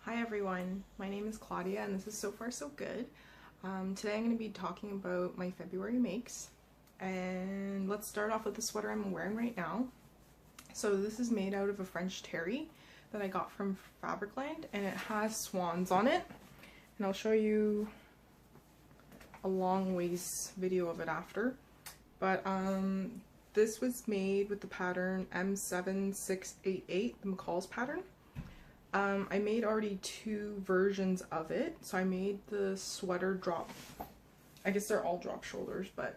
Hi everyone, my name is Claudia and this is So Far So Good. Today I'm going to be talking about my February makes, and let's start off with the sweater I'm wearing right now. So this is made out of a French terry that I got from Fabricland, and it has swans on it, and I'll show you a long waist video of it after. But this was made with the pattern M7688, the McCall's pattern. I made already two versions of it. So I made the sweater drop, I guess they're all drop shoulders, but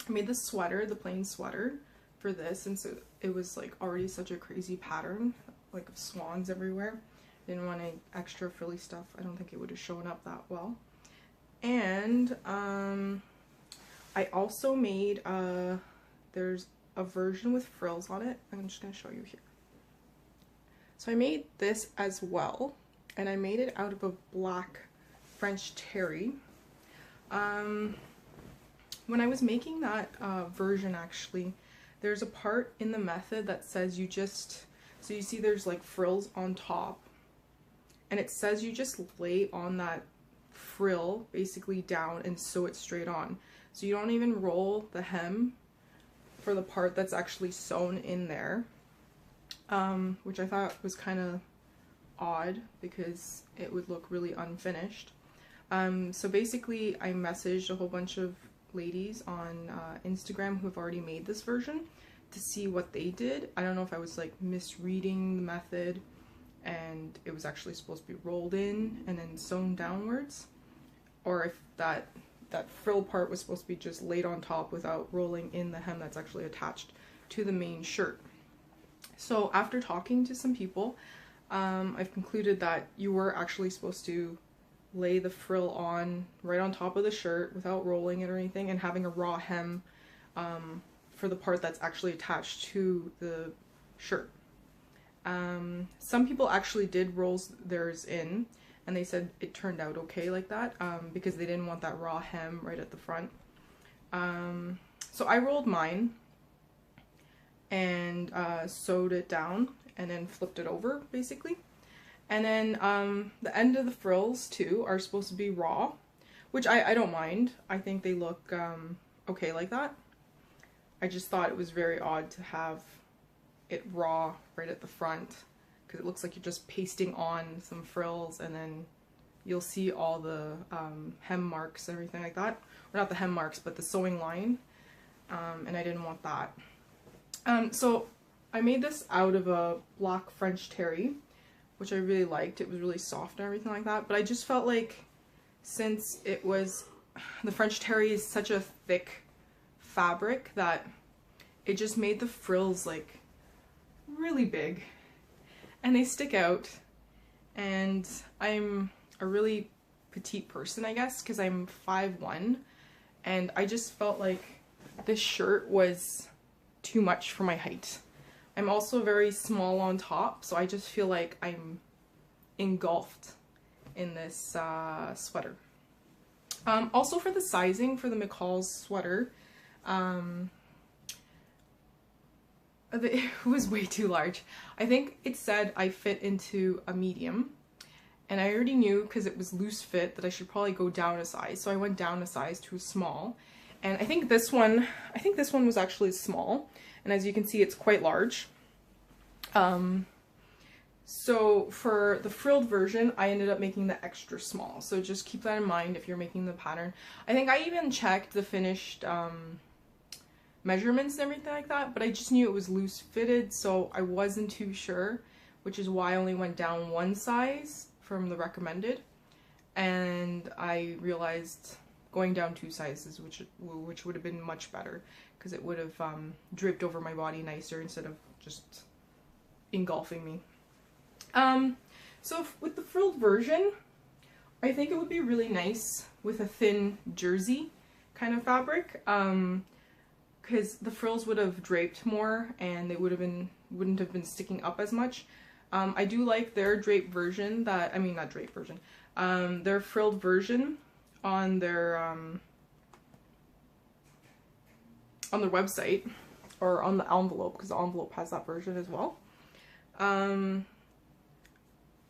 I made the sweater, the plain sweater for this, and so it was like already such a crazy pattern, like of swans everywhere. Didn't want any extra frilly stuff. I don't think it would have shown up that well. And I also made there's a version with frills on it. I'm just gonna show you here. So I made this as well, and I made it out of a black French terry. When I was making that version, actually, there's a part in the method that says you just, so you see there's like frills on top, and it says you just lay on that frill basically down and sew it straight on. So you don't even roll the hem for the part that's actually sewn in there. Which I thought was kind of odd because it would look really unfinished. So basically I messaged a whole bunch of ladies on Instagram who have already made this version to see what they did. I don't know if I was like misreading the method and it was actually supposed to be rolled in and then sewn downwards, or if that frill part was supposed to be just laid on top without rolling in the hem that's actually attached to the main shirt. So after talking to some people, I've concluded that you were actually supposed to lay the frill on right on top of the shirt without rolling it or anything, and having a raw hem for the part that's actually attached to the shirt. Some people actually did roll theirs in, and they said it turned out okay like that, because they didn't want that raw hem right at the front. So I rolled mine and sewed it down and then flipped it over basically. And then the end of the frills too are supposed to be raw, which I don't mind. I think they look okay like that. I just thought it was very odd to have it raw right at the front, because it looks like you're just pasting on some frills, and then you'll see all the hem marks and everything like that. Or not the hem marks, but the sewing line, and I didn't want that. So I made this out of a black French terry, which I really liked. It was really soft and everything like that, but I just felt like since it was, the French terry is such a thick fabric that it just made the frills like really big and they stick out, and I'm a really petite person, I guess, because I'm 5'1", and I just felt like this shirt was too much for my height. I'm also very small on top, so I just feel like I'm engulfed in this sweater. Also for the sizing for the McCall's sweater, it was way too large. I think it said I fit into a medium, and I already knew because it was loose fit that I should probably go down a size, so I went down a size to a small. And I think this one was actually small, and as you can see, it's quite large. So for the frilled version, I ended up making the extra small, so just keep that in mind if you're making the pattern. I think I even checked the finished measurements and everything like that, but I just knew it was loose fitted, so I wasn't too sure, which is why I only went down one size from the recommended, and I realized going down 2 sizes, which would have been much better, because it would have draped over my body nicer instead of just engulfing me. So with the frilled version, I think it would be really nice with a thin jersey kind of fabric, because the frills would have draped more and they wouldn't have been sticking up as much. I do like their drape version, not drape version, their frilled version on their website, or on the envelope, because the envelope has that version as well.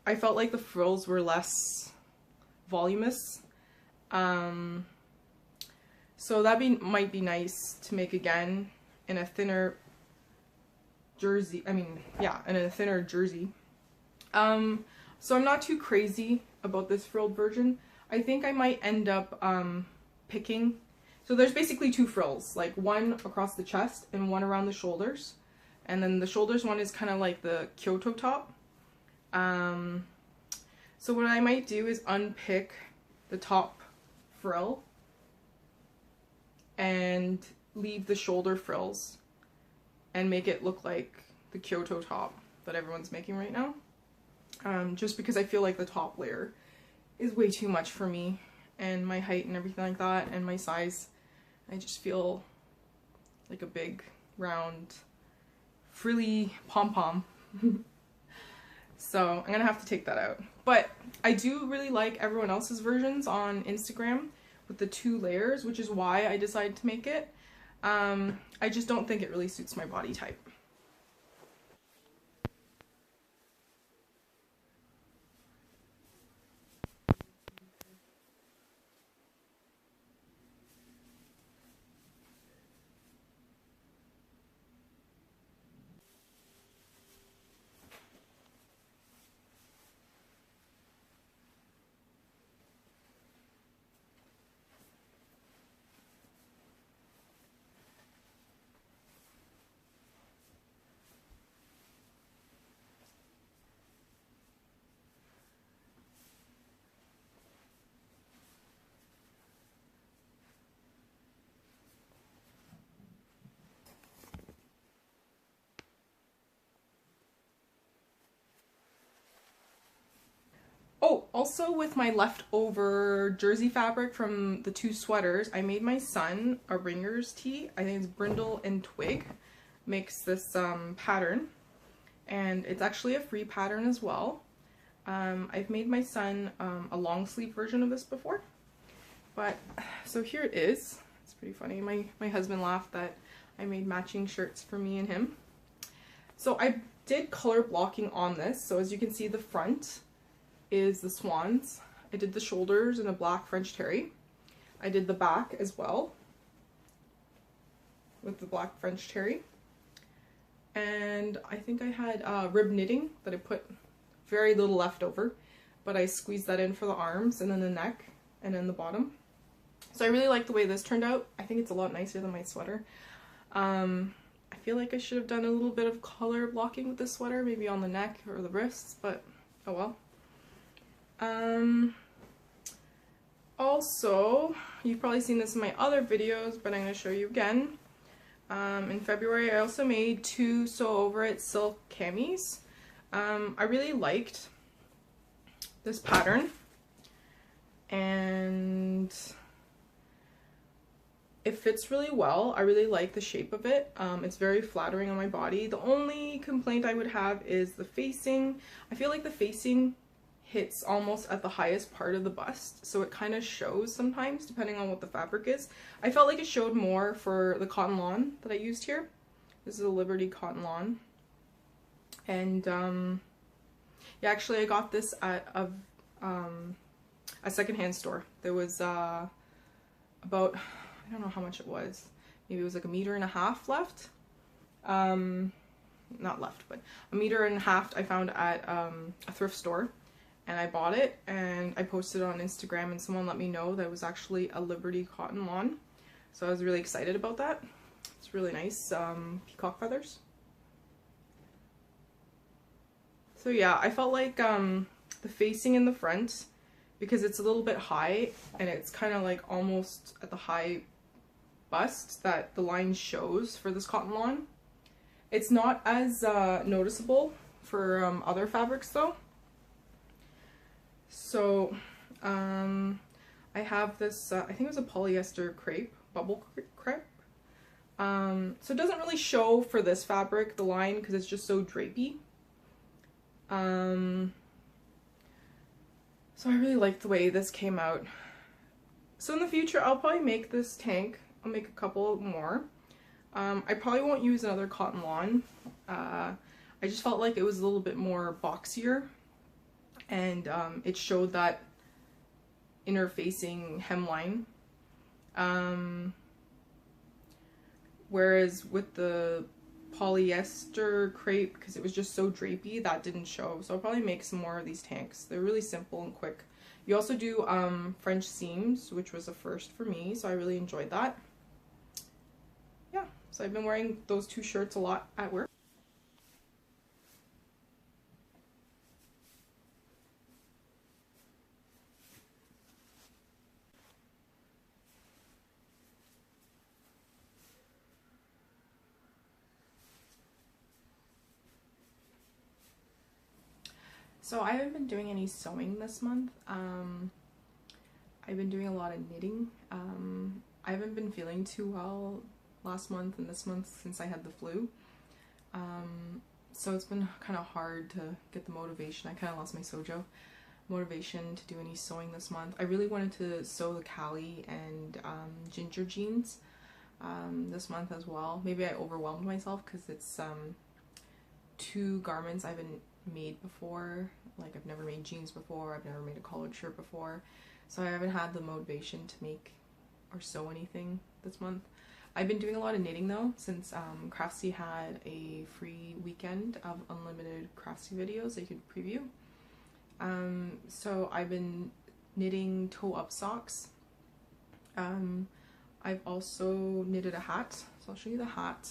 I felt like the frills were less voluminous. So that might be nice to make again in a thinner jersey. In a thinner jersey. So I'm not too crazy about this frilled version. I think I might end up picking. So there's basically two frills, like one across the chest and one around the shoulders. And then the shoulders one is kind of like the Kyoto top. So what I might do is unpick the top frill and leave the shoulder frills and make it look like the Kyoto top that everyone's making right now. Just because I feel like the top layer is way too much for me and my height and everything like that and my size. I just feel like a big round frilly pom-pom. So I'm gonna have to take that out. But I do really like everyone else's versions on Instagram with the two layers, which is why I decided to make it. I just don't think it really suits my body type. Oh, also with my leftover jersey fabric from the two sweaters, I made my son a ringer's tee. I think it's Brindle and Twig makes this pattern, and it's actually a free pattern as well. I've made my son a long sleeve version of this before, but so here it is. It's pretty funny. My husband laughed that I made matching shirts for me and him. So I did color blocking on this. So as you can see, the front is the swans. I did the shoulders in a black French terry. I did the back as well with the black French terry. And I think I had rib knitting that I put very little left over, but I squeezed that in for the arms and then the neck and then the bottom. So I really like the way this turned out. I think it's a lot nicer than my sweater. I feel like I should have done a little bit of color blocking with this sweater, maybe on the neck or the wrists, but oh well. Also, you've probably seen this in my other videos, but I'm going to show you again. In February, I also made two Sew Over It silk camis. I really liked this pattern, and it fits really well. I really like the shape of it. It's very flattering on my body. The only complaint I would have is the facing. I feel like the facing hits almost at the highest part of the bust, so it kind of shows sometimes depending on what the fabric is. I felt like it showed more for the cotton lawn that I used here. This is a Liberty cotton lawn, and yeah, actually I got this at a secondhand store. There was about, I don't know how much it was, maybe it was like 1.5 meters left. Not left, but 1.5 meters I found at a thrift store. And I bought it and I posted it on Instagram, and someone let me know that it was actually a Liberty cotton lawn. So I was really excited about that. It's really nice, peacock feathers. So yeah, I felt like the facing in the front, because it's a little bit high and it's kind of like almost at the high bust that the line shows for this cotton lawn. It's not as noticeable for other fabrics though. So I have this, I think it was a polyester crepe, bubble crepe. So it doesn't really show for this fabric, the line, because it's just so drapey. So I really like the way this came out. So in the future, I'll probably make this tank. I'll make a couple more. I probably won't use another cotton lawn. I just felt like it was a little bit more boxier. and it showed that interfacing hemline. Whereas with the polyester crepe, because it was just so drapey, that didn't show. So I'll probably make some more of these tanks. They're really simple and quick. You also do French seams, which was a first for me, so I really enjoyed that. Yeah, so I've been wearing those two shirts a lot at work. So I haven't been doing any sewing this month. I've been doing a lot of knitting. I haven't been feeling too well last month and this month since I had the flu. So it's been kind of hard to get the motivation. I kind of lost my sojo motivation to do any sewing this month. I really wanted to sew the Cali and ginger jeans this month as well. Maybe I overwhelmed myself because it's two garments I haven't made before. Like, I've never made jeans before, I've never made a collared shirt before, so I haven't had the motivation to make or sew anything this month. I've been doing a lot of knitting though, since Craftsy had a free weekend of unlimited Craftsy videos that you could preview. So I've been knitting toe-up socks. I've also knitted a hat, so I'll show you the hat.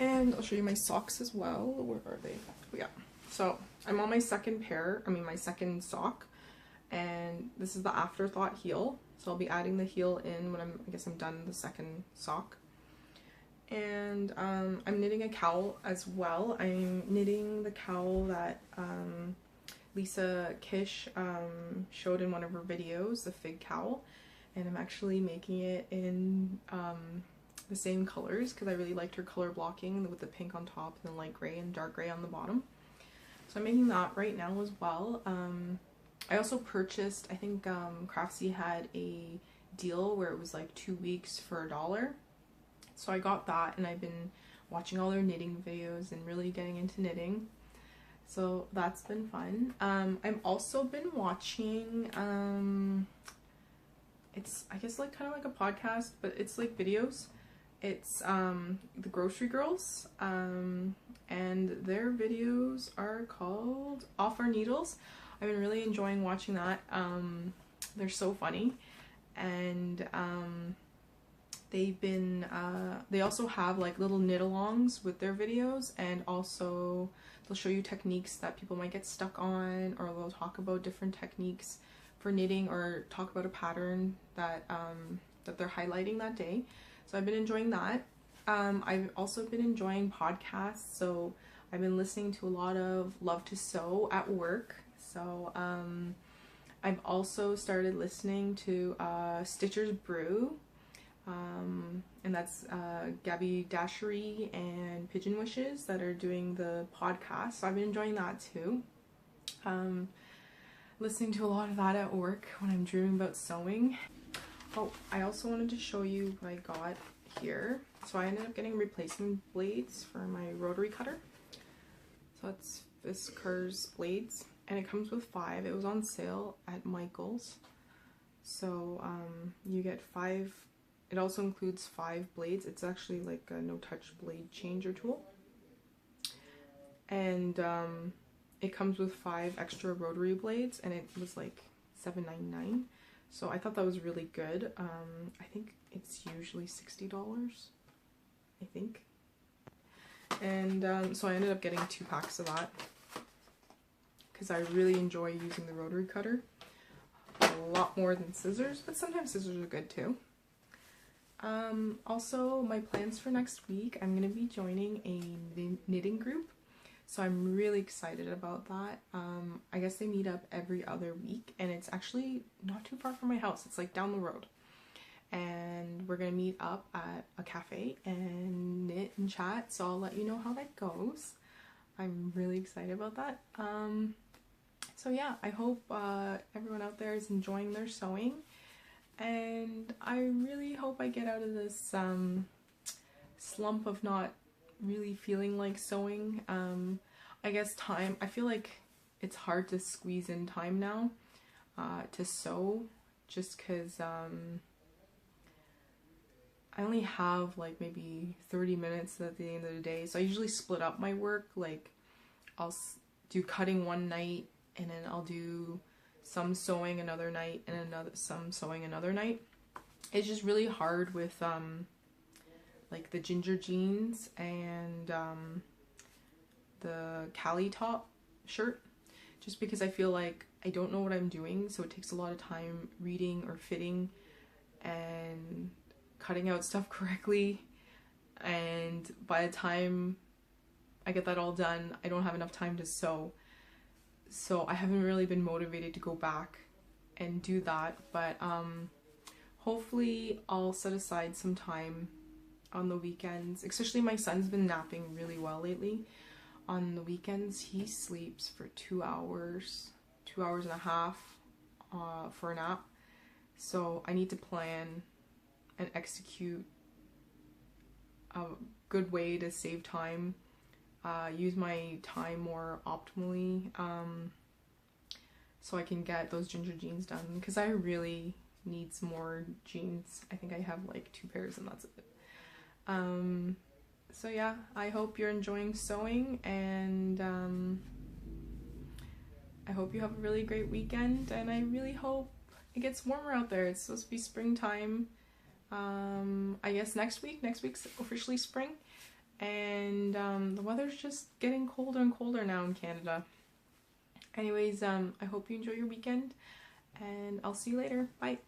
And I'll show you my socks as well. Where are they? Oh, yeah. So I'm on my second pair, my second sock. And this is the Afterthought heel. So I'll be adding the heel in when I guess I'm done the second sock. And I'm knitting a cowl as well. I'm knitting the cowl that Lisa Kish showed in one of her videos, the fig cowl. And I'm actually making it in the same colors because I really liked her color blocking with the pink on top and the light gray and dark gray on the bottom. So I'm making that right now as well. I also purchased, I think Craftsy had a deal where it was like 2 weeks for $1. So I got that, and I've been watching all their knitting videos and really getting into knitting. So that's been fun. I've also been watching, it's I guess like kind of like a podcast, but it's like videos. It's the Grocery Girls, and their videos are called Off Our Needles. I've been really enjoying watching that. They're so funny, and they've been they also have like little knit-alongs with their videos, and also they'll show you techniques that people might get stuck on, or they'll talk about different techniques for knitting, or talk about a pattern that that they're highlighting that day. So I've been enjoying that. I've also been enjoying podcasts, so I've been listening to a lot of Love to Sew at work. So I've also started listening to Stitcher's Brew, and that's Gabby Dashery and Pigeon Wishes that are doing the podcast. So I've been enjoying that too. Listening to a lot of that at work when I'm dreaming about sewing. Oh, I also wanted to show you what I got here. So I ended up getting replacement blades for my rotary cutter. So it's Fiskars blades, and it comes with 5. It was on sale at Michael's. So you get 5. It also includes 5 blades. It's actually like a no-touch blade changer tool. And it comes with 5 extra rotary blades, and it was like $7.99. So I thought that was really good. I think it's usually $60, I think. And so I ended up getting 2 packs of that because I really enjoy using the rotary cutter a lot more than scissors, but sometimes scissors are good too. Also, my plans for next week, I'm going to be joining a knitting group. So I'm really excited about that. I guess they meet up every other week, and it's actually not too far from my house. It's like down the road. And we're gonna meet up at a cafe and knit and chat, so I'll let you know how that goes. I'm really excited about that. So yeah, I hope everyone out there is enjoying their sewing, and I really hope I get out of this slump of not really feeling like sewing. I I guess time, I feel like it's hard to squeeze in time now to sew, just because I only have like maybe 30 minutes at the end of the day. So I usually split up my work. Like I'll do cutting one night, and then I'll do some sewing another night, and some sewing another night. It's just really hard with like the ginger jeans and the Cali top shirt, just because I feel like I don't know what I'm doing, so it takes a lot of time reading or fitting and cutting out stuff correctly, and by the time I get that all done, I don't have enough time to sew. So I haven't really been motivated to go back and do that, but hopefully I'll set aside some time on the weekends. Especially my son's been napping really well lately. On the weekends he sleeps for 2 hours, 2.5 hours for a nap. So I need to plan and execute a good way to save time, use my time more optimally, so I can get those ginger jeans done, because I really need some more jeans. I think I have like 2 pairs and that's it. So yeah, I hope you're enjoying sewing, and I hope you have a really great weekend, and I really hope it gets warmer out there. It's supposed to be springtime. I guess next week's officially spring, and the weather's just getting colder and colder now in Canada. Anyways, I hope you enjoy your weekend, and I'll see you later. Bye.